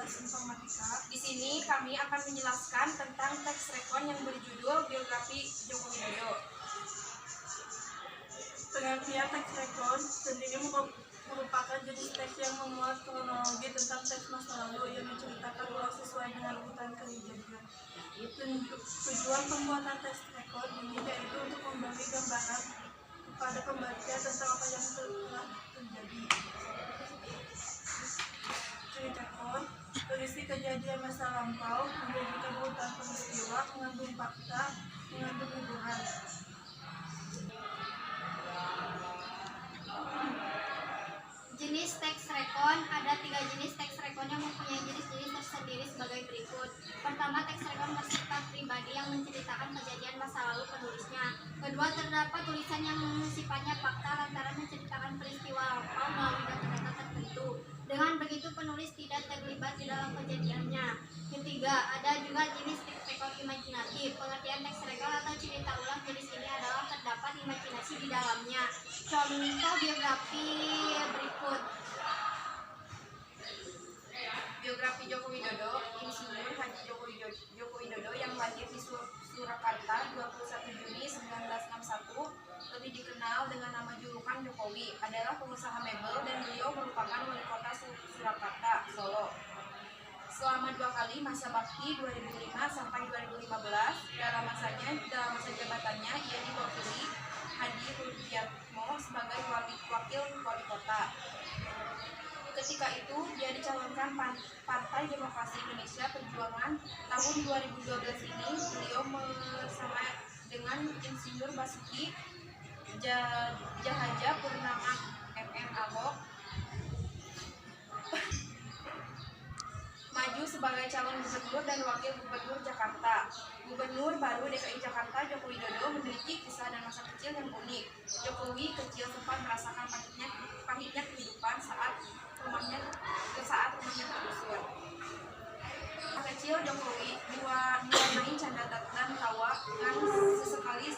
Fakultas Informatika. Di sini kami akan menjelaskan tentang teks rekon yang berjudul Biografi Joko Widodo. Pengertian teks rekon sendiri merupakan jenis teks yang memuat kronologi tentang teks masa lalu yang menceritakan ulang sesuai dengan urutan kejadian. Tujuan pembuatan teks rekon ini yaitu untuk memberi gambaran kepada pembaca tentang apa yang telah terjadi. Rekon berisi kejadian masa lampau, menjadikan urutan peristiwa, mengandung fakta, mengandung hiburan. Jenis teks rekon, ada 3 jenis teks rekon yang mempunyai jenis-jenis tersendiri sebagai berikut. Pertama, teks rekon bersifat pribadi yang menceritakan kejadian masa lalu penulisnya. Kedua, terdapat tulisan yang sifatnya fakta lantaran menceritakan peristiwa lampau melalui data-data tertentu. Dengan begitu penulis tidak terlibat di dalam kejadiannya. Ketiga, ada juga jenis teks rekon imajinatif. Pengertian teks rekon atau cerita ulang jenis ini adalah terdapat imajinasi di dalamnya. Contoh biografi berikut. Biografi Joko Widodo, Insinyur Haji Joko Widodo yang lahir di Surakarta 21 Juni 1961, lebih dikenal dengan nama julukan Jokowi, adalah pengusaha mebel dan beliau merupakan wali kota Surakarta, Solo. Selama 2 kali masa bakti 2005 sampai 2015, dalam masa jabatannya ia diwakili Hadi Rudiatmo sebagai wakil wali kota. Ketika itu dia dicalonkan Partai Demokrasi Indonesia Perjuangan. Tahun 2012 ini beliau bersama dengan Insinyur Basuki Djahadja Purnama MM Ahok maju sebagai calon gubernur dan wakil gubernur Jakarta. Gubernur baru DKI Jakarta Joko Widodo memiliki kisah dan masa kecil yang unik. Jokowi kecil sempat merasakan pahitnya kehidupan saat rumahnya tergusur. Kecil Jokowi diwarnai canda dan tawa dengan sesekali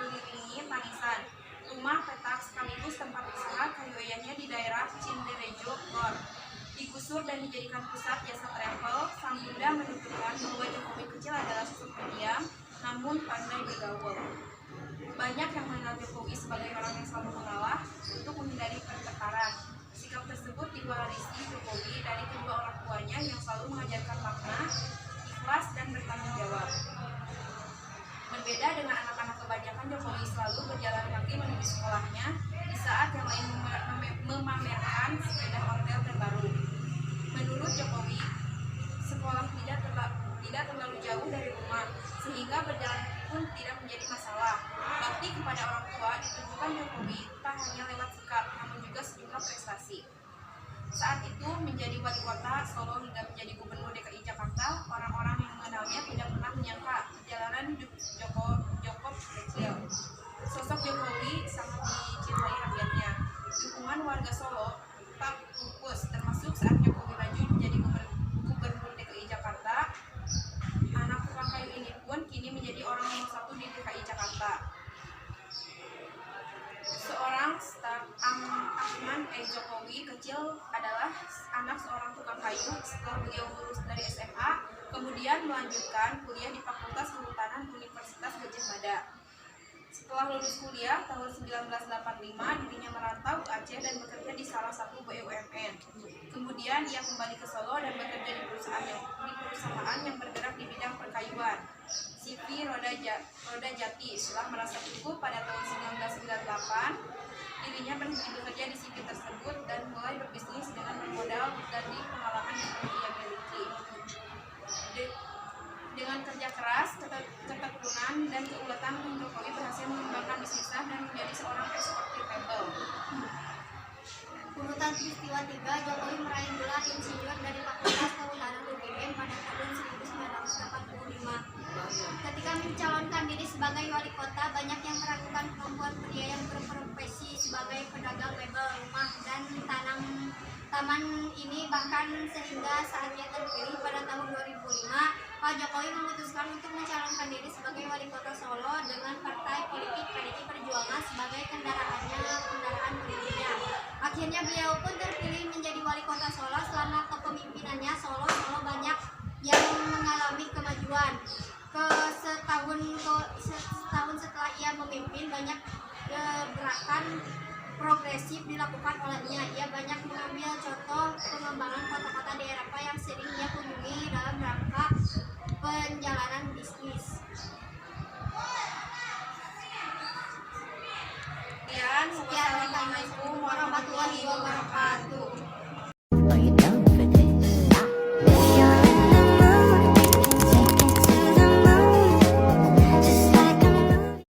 dikelilingi tangisan. Rumah petak sekaligus tempat usaha kayu-kayu di daerah Cinderejo, Gor, digusur dan dijadikan pusat jasa travel. Sang bunda menuturkan bahwa Jokowi kecil adalah sosok pendiam namun pandai bergaul. Banyak yang mengenal Jokowi sebagai orang yang selalu mengalah untuk menghindari pertengkaran. Sikap tersebut diwarisi Jokowi dari kedua orang tuanya yang selalu mengajarkan makna, ikhlas, dan bertanggung jawab. Berbeda dengan anak-anak kebanyakan, Jokowi selalu berjalan kaki menuju sekolahnya di saat yang lain memamerkan sepeda hotel terbaru. Menurut Jokowi, sekolah tidak terlalu jauh dari rumah, sehingga berjalan pun tidak menjadi masalah. Bakti kepada orang tua ditunjukkan Jokowi tak hanya lewat sikap, namun juga sejumlah prestasi. Saat itu menjadi wali kota Solo hingga menjadi gubernur DKI Jakarta, orang-orang yang mengenalnya tidak pernah menyangka perjalanan hidup Joko kecil. Sosok Jokowi sangat dicintai rakyatnya. Dukungan warga Solo tak pupus, termasuk saat Jokowi maju menjadi gubernur DKI Jakarta. Anak tukang kayu ini pun kini menjadi orang nomor 1 di DKI Jakarta. Seorang Ahmad Jokowi kecil adalah anak seorang tukang kayu. Setelah beliau lulus dari SMA, kemudian melanjutkan kuliah di Fakultas Kehutanan Universitas Gadjah Mada. Setelah lulus kuliah tahun 1985, dirinya merantau ke Aceh dan bekerja di salah satu BUMN. Kemudian ia kembali ke Solo dan bekerja di perusahaan yang bergerak di bidang perkayuan, CV Roda Jati. Setelah merasa cukup pada tahun 1998, dirinya berhenti bekerja di CV tersebut dan mulai berbisnis dengan bermodal dari pengalaman yang ia miliki. Dengan kerja keras, ketekunan, dan keuletan, Jokowi berhasil mengembangkan bisnisnya dan menjadi seorang eksportir mebel. Urutan peristiwa 3, Jokowi meraih gelar insinyur dari Fakultas Kehutanan UGM pada tahun 1945. Ketika mencalonkan diri sebagai wali kota, banyak yang meragukan kemampuan pria yang berprofesi sebagai pedagang mebel, rumah, dan taman ini, bahkan sehingga saat ia terpilih pada tahun 2005, Pak Jokowi memutuskan untuk mencalonkan diri sebagai wali kota Solo dengan partai politik PDI Perjuangan sebagai kendaraan politiknya. Akhirnya beliau pun terpilih menjadi wali kota Solo selama kepemimpinannya Solo banyak yang mengalami kemajuan. Setahun setelah ia memimpin, banyak gerakan progresif dilakukan olehnya. Ia banyak mengambil contoh pengembangan kota-kota di Eropa yang sering ia kunjungi dalam rangka penjalanan